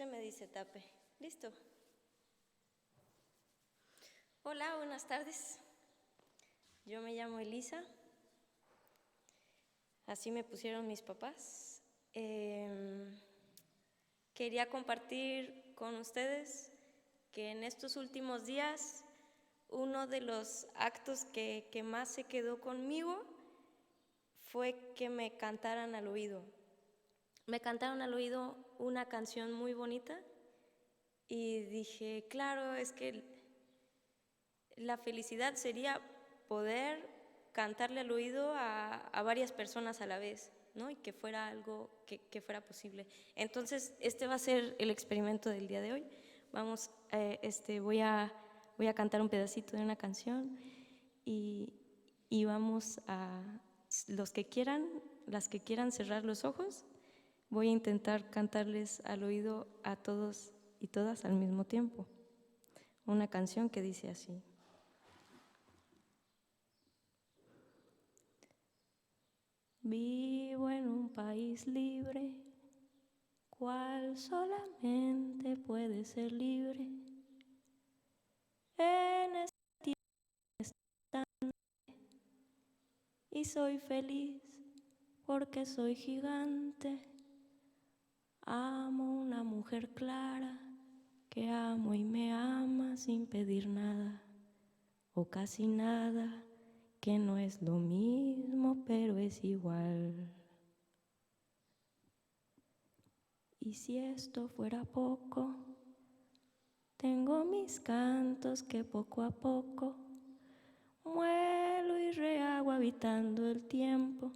Usted me dice tape. ¿Listo? Hola, buenas tardes. Yo me llamo Elisa. Así me pusieron mis papás. Quería compartir con ustedes que en estos últimos días uno de los actos que más se quedó conmigo fue que me cantaran al oído. Me cantaron al oído una canción muy bonita y dije, claro, es que la felicidad sería poder cantarle al oído a varias personas a la vez, ¿no? Y que fuera algo que fuera posible. Entonces, este va a ser el experimento del día de hoy. Voy a cantar un pedacito de una canción y vamos a, las que quieran cerrar los ojos, voy a intentar cantarles al oído a todos y todas al mismo tiempo. Una canción que dice así. Vivo en un país libre, cual solamente puede ser libre. En esta tierra y soy feliz porque soy gigante. Amo una mujer clara que amo y me ama sin pedir nada o casi nada, que no es lo mismo pero es igual. Y si esto fuera poco, tengo mis cantos que poco a poco muelo y rehago habitando el tiempo,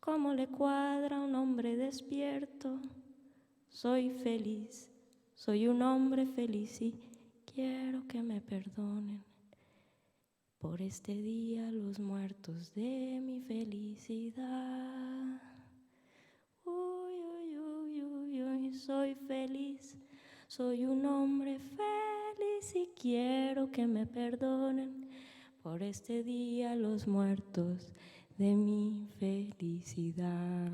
como le cuadra a un hombre despierto. Soy feliz, soy un hombre feliz y quiero que me perdonen por este día los muertos de mi felicidad. Uy, uy, uy, uy, uy, soy feliz, soy un hombre feliz y quiero que me perdonen por este día los muertos de mi felicidad.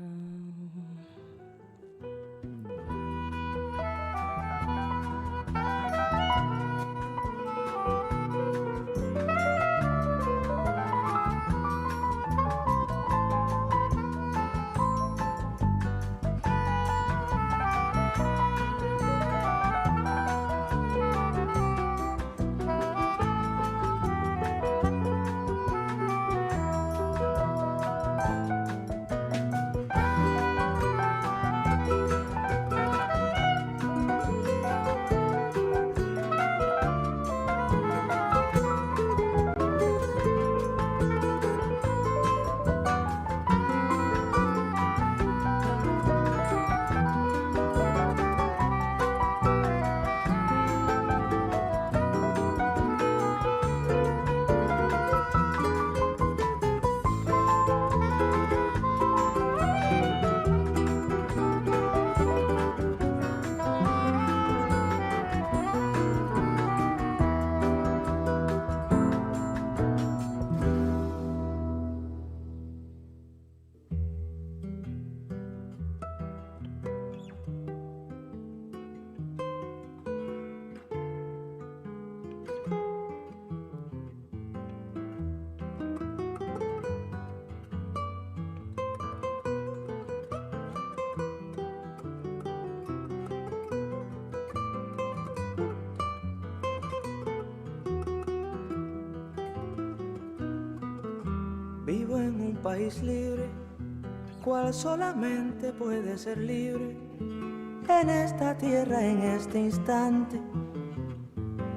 Vivo en un país libre, cual solamente puede ser libre en esta tierra, en este instante.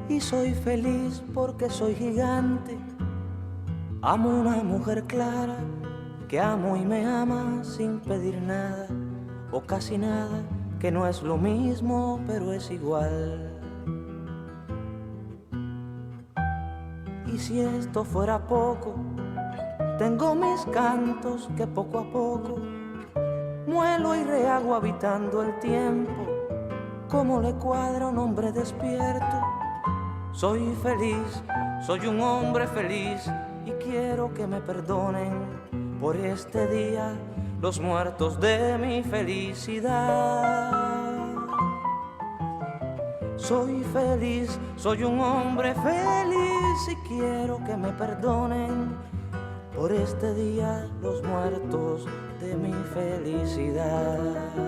Y soy feliz porque soy gigante. Amo una mujer clara que amo y me ama sin pedir nada o casi nada, que no es lo mismo pero es igual. Y si esto fuera poco, tengo mis cantos que poco a poco muelo y rehago habitando el tiempo, como le cuadra a un hombre despierto. Soy feliz, soy un hombre feliz y quiero que me perdonen por este día los muertos de mi felicidad. Soy feliz, soy un hombre feliz y quiero que me perdonen por este día los muertos de mi felicidad.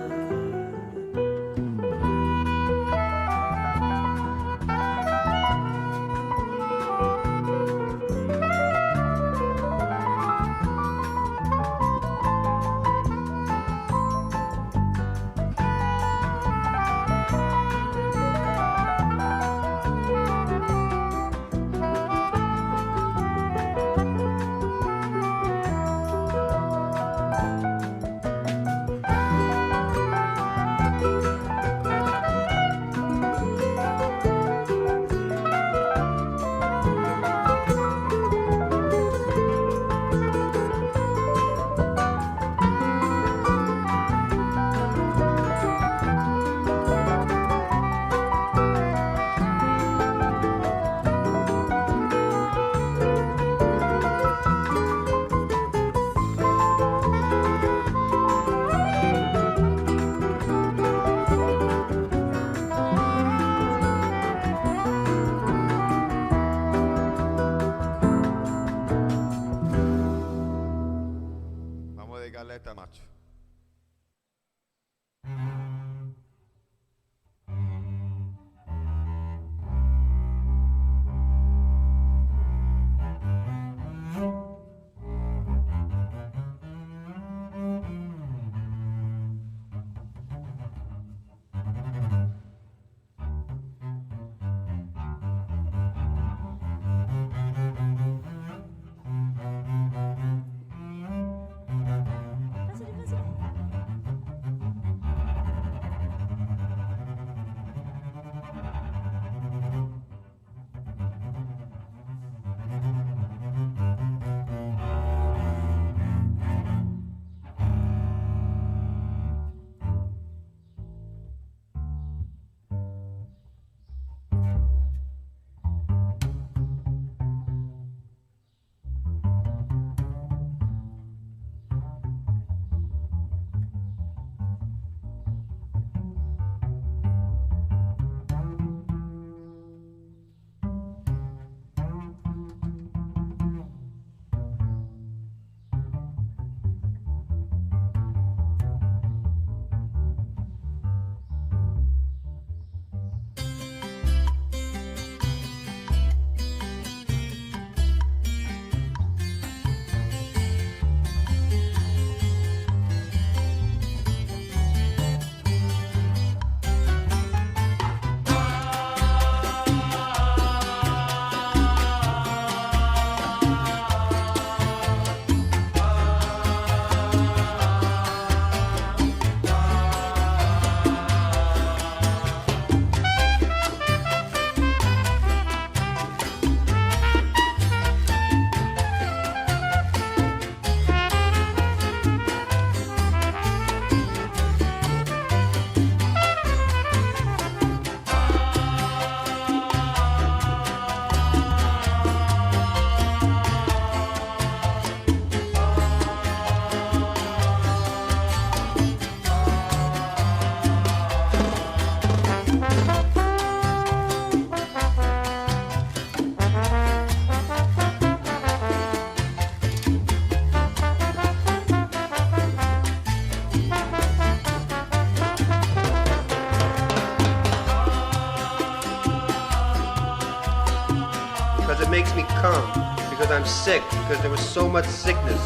makes me come, because I'm sick, because there was so much sickness,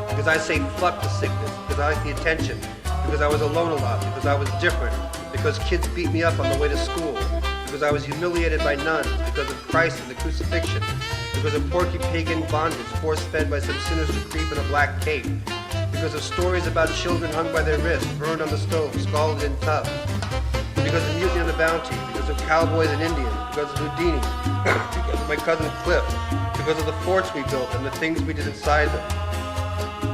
because I say fuck the sickness, because I like the attention, because I was alone a lot, because I was different, because kids beat me up on the way to school, because I was humiliated by nuns, because of Christ and the crucifixion, because of porky pagan bondage force-fed by some sinister creep in a black cape, because of stories about children hung by their wrists, burned on the stove, scalded in tubs, because of Mutiny on the Bounty, because of cowboys and Indians, because of Houdini, because of my cousin Cliff, because of the forts we built and the things we did inside them,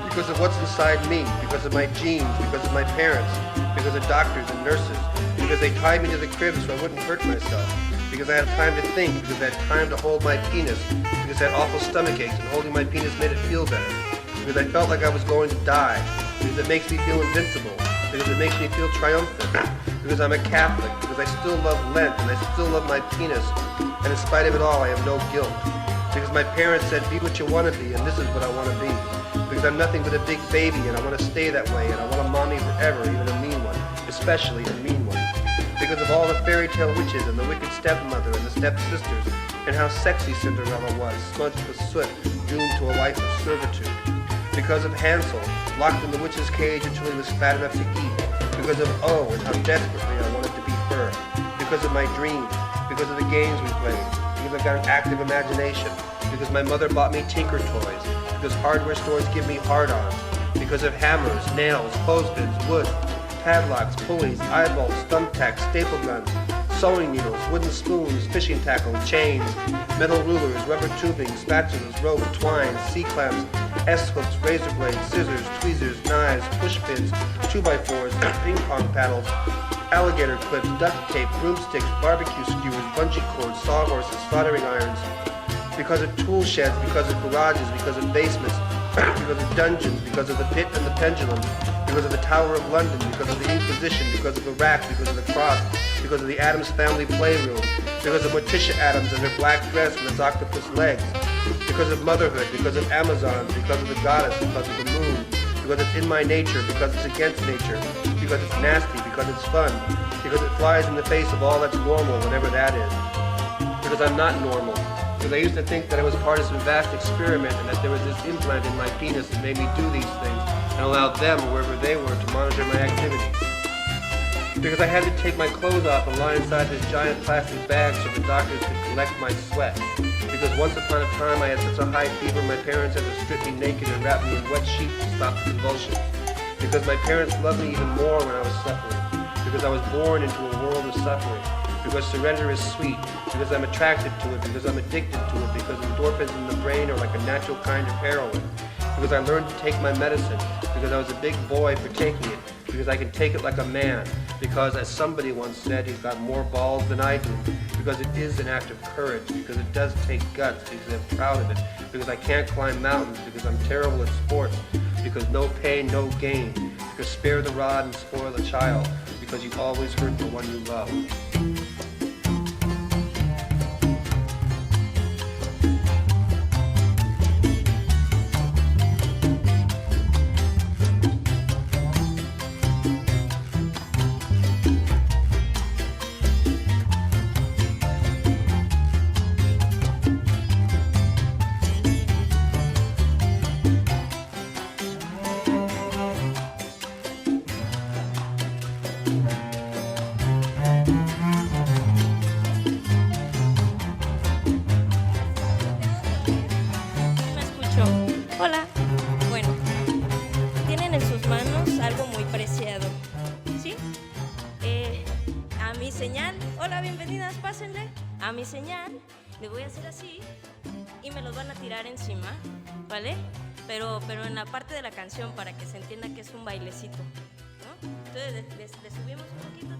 because of what's inside me, because of my genes, because of my parents, because of doctors and nurses, because they tied me to the crib so I wouldn't hurt myself, because I had time to think, because I had time to hold my penis, because I had awful stomach aches and holding my penis made it feel better, because I felt like I was going to die, because it makes me feel invincible, because it makes me feel triumphant, because I'm a Catholic, because I still love Lent, and I still love my penis, and in spite of it all, I have no guilt. Because my parents said, be what you want to be, and this is what I want to be. Because I'm nothing but a big baby, and I want to stay that way, and I want a mommy forever, even a mean one, especially a mean one. Because of all the fairy tale witches, and the wicked stepmother, and the stepsisters, and how sexy Cinderella was, smudged with soot, doomed to a life of servitude. Because of Hansel, locked in the witch's cage until he was fat enough to eat. Because of O, and how desperately I wanted to be her. Because of my dreams, because of the games we played, because I've got an active imagination, because my mother bought me tinker toys, because hardware stores give me hard-ons, because of hammers, nails, clothespins, wood, padlocks, pulleys, eyebolts, thumbtacks, staple guns, sewing needles, wooden spoons, fishing tackle, chains, metal rulers, rubber tubing, spatulas, rope, twine, C-clamps, S-hooks, razor blades, scissors, tweezers, knives, push pins, 2x4s, ping pong paddles, alligator clips, duct tape, broomsticks, barbecue skewers, bungee cords, sawhorses, soldering irons, because of tool sheds, because of garages, because of basements, because of dungeons, because of the pit and the pendulum, because of the Tower of London, because of the Inquisition, because of the rack, because of the cross, because of the Addams Family Playroom, because of Morticia Addams and her black dress with its octopus legs, because of motherhood, because of Amazons, because of the goddess, because of the moon, because it's in my nature, because it's against nature, because it's nasty, because it's fun, because it flies in the face of all that's normal, whatever that is. Because I'm not normal. Because I used to think that I was part of some vast experiment and that there was this implant in my penis that made me do these things and allowed them, wherever they were, to monitor my activities. Because I had to take my clothes off and lie inside this giant plastic bag so the doctors could collect my sweat. Because once upon a time I had such a high fever, my parents had to strip me naked and wrap me in wet sheets to stop the convulsions. Because my parents loved me even more when I was suffering. Because I was born into a world of suffering. Because surrender is sweet. Because I'm attracted to it. Because I'm addicted to it. Because endorphins in the brain are like a natural kind of heroin. Because I learned to take my medicine. Because I was a big boy for taking it. Because I can take it like a man. Because, as somebody once said, he's got more balls than I do. Because it is an act of courage. Because it does take guts. Because I'm proud of it. Because I can't climb mountains. Because I'm terrible at sports. Because no pain, no gain. Because spare the rod and spoil the child. Because you always hurt the one you love. Hola. Bueno, tienen en sus manos algo muy preciado, ¿sí? A mi señal, hola, bienvenidas, pásenle. A mi señal le voy a hacer así y me los van a tirar encima, ¿vale? Pero en la parte de la canción para que se entienda que es un bailecito, ¿no? Entonces le subimos un poquito.